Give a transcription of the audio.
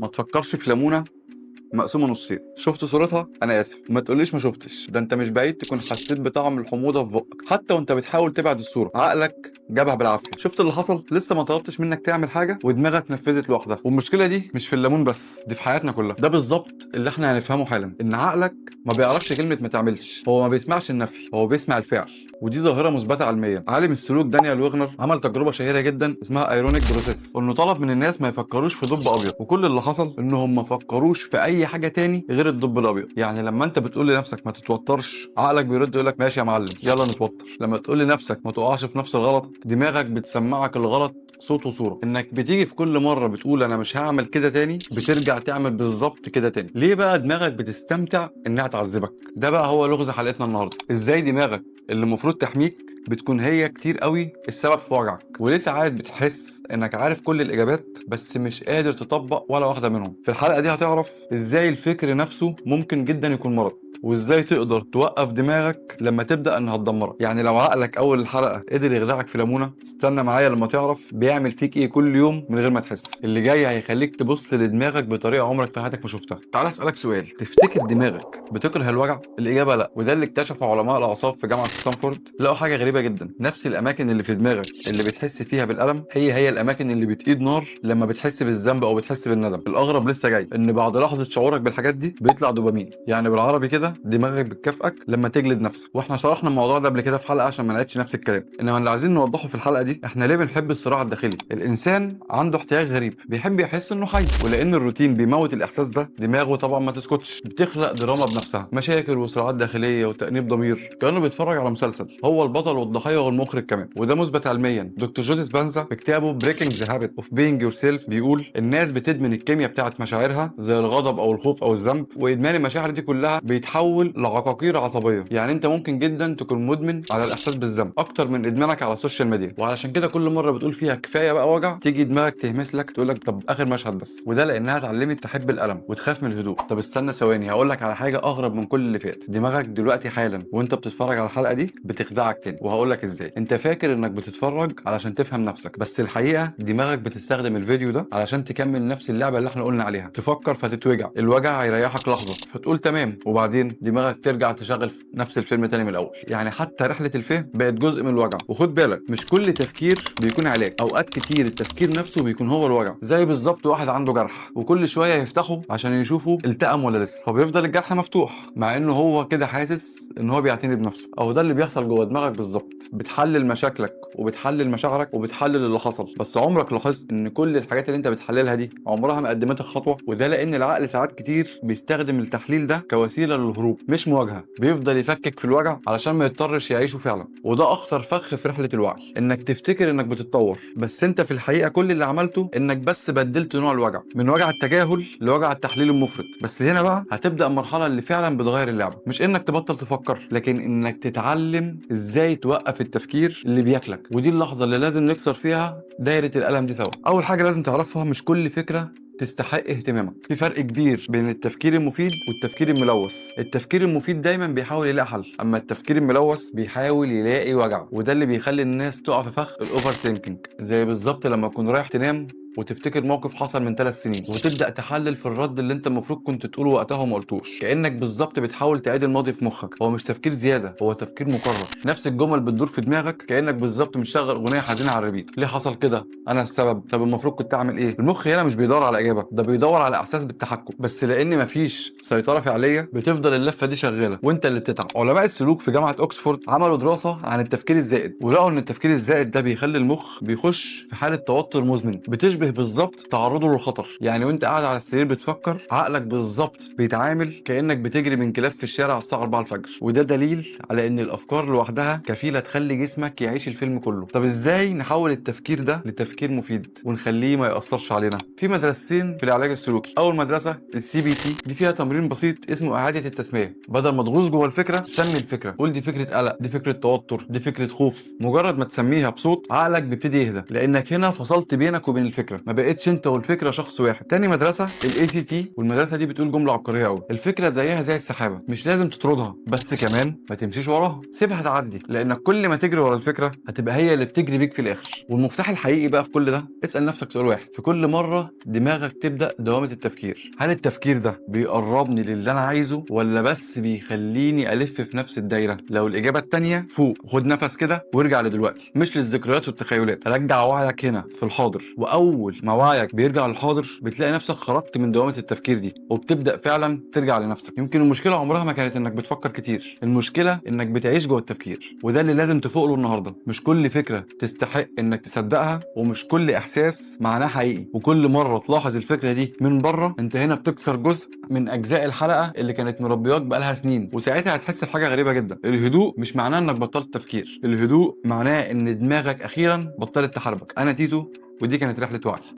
ما تفكرش في ليمونه مقسومه نصين. شفت صورتها؟ انا اسف، ما تقوليش ما شفتش، ده انت مش بعيد تكون حسيت بطعم الحموضه في بقك حتى وانت بتحاول تبعد الصوره. عقلك جابها بالعافيه. شفت اللي حصل؟ لسه ما طلبتش منك تعمل حاجه ودماغك نفذت لوحدها. والمشكله دي مش في الليمون بس، دي في حياتنا كلها. ده بالظبط اللي احنا هنفهمه حالا، ان عقلك ما بيعرفش كلمه ما تعملش، هو ما بيسمعش النفي، هو بيسمع الفعل. ودي ظاهره مثبته علميا. عالم السلوك دانيال ويغنر عمل تجربه شهيره جدا اسمها ايرونيك بروسيس، انه طلب من الناس ما يفكروش في دب ابيض، وكل اللي حصل انهم ما فكروش في اي حاجه تاني غير الدب الابيض. يعني لما انت بتقول لنفسك ما تتوترش، عقلك بيرد يقول لك ماشي يا معلم يلا نتوتر. لما تقول لنفسك ما تقعش في نفس الغلط، دماغك بتسمعك الغلط صوت وصوره. انك بتيجي في كل مره بتقول انا مش هعمل كده تاني، بترجع تعمل بالظبط كده تاني. ليه بقى دماغك بتستمتع انها تعذبك؟ ده بقى هو لغز حلقتنا النهارده. ازاي دماغك اللي المفروض تحميك بتكون هي كتير قوي السبب في وجعك؟ وليه ساعات بتحس انك عارف كل الاجابات بس مش قادر تطبق ولا واحده منهم؟ في الحلقه دي هتعرف ازاي الفكر نفسه ممكن جدا يكون مرض، وازاي تقدر توقف دماغك لما تبدا انها تدمرك. يعني لو عقلك اول الحلقه قدر يخدعك في ليمونه، استنى معايا لما تعرف بيعمل فيك ايه كل يوم من غير ما تحس. اللي جاي هيخليك تبص لدماغك بطريقه عمرك في حياتك ما شفتها. تعال اسالك سؤال، تفتكر دماغك بتكره الوجع؟ الاجابه لا. وده اللي اكتشفه علماء الاعصاب في جامعه ستانفورد. لقوا حاجه غريبه جدا، نفس الاماكن اللي في دماغك اللي بتحس فيها بالالم هي الاماكن اللي بتقيد نار لما بتحس بالذنب او بتحس بالندم. الاغرب لسه جاي، ان بعد لحظه شعورك بالحاجات دي بيطلع دوبامين. يعني بالعربي كده دماغك بتكافئك لما تجلد نفسك. واحنا شرحنا الموضوع ده قبل كده في حلقه عشان ما نعيدش نفس الكلام. انما اللي عايزين نوضحه في الحلقه دي، احنا ليه بنحب الصراع الداخلي. الانسان عنده احتياج غريب، بيحب يحس انه حي، ولان الروتين بيموت الاحساس ده، دماغه طبعا ما تسكتش، بتخلق دراما بنفسها، مشاكل وصراعات داخليه وتانيب ضمير، كانه بيتفرج على مسلسل، هو البطل والضحيه والمخرج كمان. وده مثبت علميا. دكتور جو ديسبانزا في كتابه بريكنج ذا هابت اوف بينج يور سيلف بيقول الناس بتدمن الكيمياء بتاعت مشاعرها زي الغضب او الخوف او الذنب، وادمان المشاعر دي كلها بيتحول لعقاقير عصبيه. يعني انت ممكن جدا تكون مدمن على الاحساس بالذنب اكتر من ادمانك على السوشيال ميديا. وعلشان كده كل مره بتقول فيها كفايه بقى وجع، تيجي دماغك تهمس لك تقول لك طب اخر مشهد بس. وده لانها اتعلمت تحب الالم وتخاف من الهدوء. طب استنى ثواني، هقول لك على حاجه اغرب من كل اللي فات. دماغك دلوقتي حالا وانت بتتفرج على الحلقه دي بتخدعك تاني، وهقول لك ازاي. انت فاكر انك بتتفرج علشان تفهم نفسك، بس الحقيقه دماغك بتستخدم الفيديو ده علشان تكمل نفس اللعبه اللي احنا قلنا عليها. تفكر فتتوجع، الوجع هيريحك لحظه فتقول تمام، وبعدين دماغك ترجع تشغل نفس الفيلم تاني من الاول. يعني حتى رحله الفهم بقت جزء من الوجع. وخد بالك مش كل تفكير بيكون علاج، اوقات كتير التفكير نفسه بيكون هو الوجع. زي بالظبط واحد عنده جرح وكل شويه يفتحه عشان يشوفه التئم ولا لسه، فبيفضل الجرح مفتوح مع انه هو كده حاسس ان هو بيعتني بنفسه. او ده اللي بيحصل جوه دماغك بالظبط، بتحلل مشاكلك وبتحلل مشاعرك وبتحلل اللي حصل، بس عمرك لاحظت ان كل الحاجات اللي انت بتحللها دي عمرها ما قدمتك خطوه؟ وده لان العقل ساعات كتير بيستخدم التحليل ده كوسيله للهروب مش مواجهه. بيفضل يفكك في الوجع علشان ما يضطرش يعيشه فعلا. وده اخطر فخ في رحله الوعي، انك تفتكر انك بتتطور بس انت في الحقيقه كل اللي عملته انك بس بدلت نوع الوجع من وجع التجاهل لوجع التحليل المفرط. بس هنا بقى هتبدا المرحله اللي فعلا بتغير اللعبه، مش انك تبطل تفكر لكن انك تتعلم ازاي توقف التفكير اللي بياكلك. ودي اللحظه اللي لازم نكسر فيها دايره الالم دي سوا. اول حاجه لازم تعرفها، مش كل فكره تستحق اهتمامك. في فرق كبير بين التفكير المفيد والتفكير الملوث. التفكير المفيد دايما بيحاول يلاقي حل، اما التفكير الملوث بيحاول يلاقي وجع. وده اللي بيخلي الناس تقع في فخ الاوفر ثينكينج. زي بالظبط لما تكون رايح تنام وتفتكر موقف حصل من 3 سنين وتبدا تحلل في الرد اللي انت المفروض كنت تقوله وقتها وما قلتوش. كانك بالظبط بتحاول تعيد الماضي في مخك. هو مش تفكير زياده، هو تفكير مكرر. نفس الجمل بتدور في دماغك كانك بالظبط مشغل اغنيه حزينه على الريبيت. ليه حصل كده؟ انا السبب. طب المفروض كنت اعمل ايه؟ المخ هنا مش بيدور على اجابه، ده بيدور على احساس بالتحكم. بس لان مفيش سيطره فعليه بتفضل اللفه دي شغاله وانت اللي بتتعب. علماء السلوك في جامعه اوكسفورد عملوا دراسه عن التفكير الزائد، ولقوا ان التفكير الزائد ده بيخلي المخ بيخش في حاله توتر مزمن بتشبه بالظبط تعرضه للخطر. يعني وانت قاعد على السرير بتفكر، عقلك بالظبط بيتعامل كانك بتجري من كلاب في الشارع الساعه 4 الفجر. وده دليل على ان الافكار لوحدها كفيله تخلي جسمك يعيش الفيلم كله. طب ازاي نحول التفكير ده لتفكير مفيد ونخليه ما ياثرش علينا؟ في مدرستين في العلاج السلوكي. اول مدرسه السي بي تي، دي فيها تمرين بسيط اسمه اعاده التسميه. بدل ما تغوص جوه الفكره، سمي الفكره. قول دي فكره قلق، دي فكره توتر، دي فكره خوف. مجرد ما تسميها بصوت عقلك بيبتدي يهدى، لانك هنا فصلت بينك وبين الفكره، ما بقتش انت والفكره شخص واحد. تاني مدرسه الاي سي تي، والمدرسه دي بتقول جمله عبقريه قوي: الفكره زيها زي السحابه، مش لازم تطردها بس كمان ما تمشيش وراها، سيبها تعدي. لانك كل ما تجري ورا الفكره هتبقى هي اللي بتجري بيك في الاخر. والمفتاح الحقيقي بقى في كل ده، اسال نفسك سؤال واحد في كل مره دماغك دماغك تبدا دوامه التفكير. هل التفكير ده بيقربني للي انا عايزه ولا بس بيخليني الف في نفس الدايره؟ لو الاجابه التانيه، فوق وخد نفس كده وارجع لدلوقتي، مش للذكريات والتخيلات. رجع وعيك هنا في الحاضر، واول ما وعيك بيرجع للحاضر بتلاقي نفسك خرجت من دوامه التفكير دي وبتبدا فعلا ترجع لنفسك. يمكن المشكله عمرها ما كانت انك بتفكر كتير، المشكله انك بتعيش جوه التفكير، وده اللي لازم تفوق له النهارده. مش كل فكره تستحق انك تصدقها، ومش كل احساس معناه حقيقي. وكل مره تلاحظ الفكره دي من بره، انت هنا بتكسر جزء من اجزاء الحلقه اللي كانت مربياك بقالها سنين. وساعتها هتحس بحاجه غريبه جدا. الهدوء مش معناه انك بطلت تفكير، الهدوء معناه ان دماغك اخيرا بطلت تحاربك. انا تيتو، ودي كانت رحله وعي.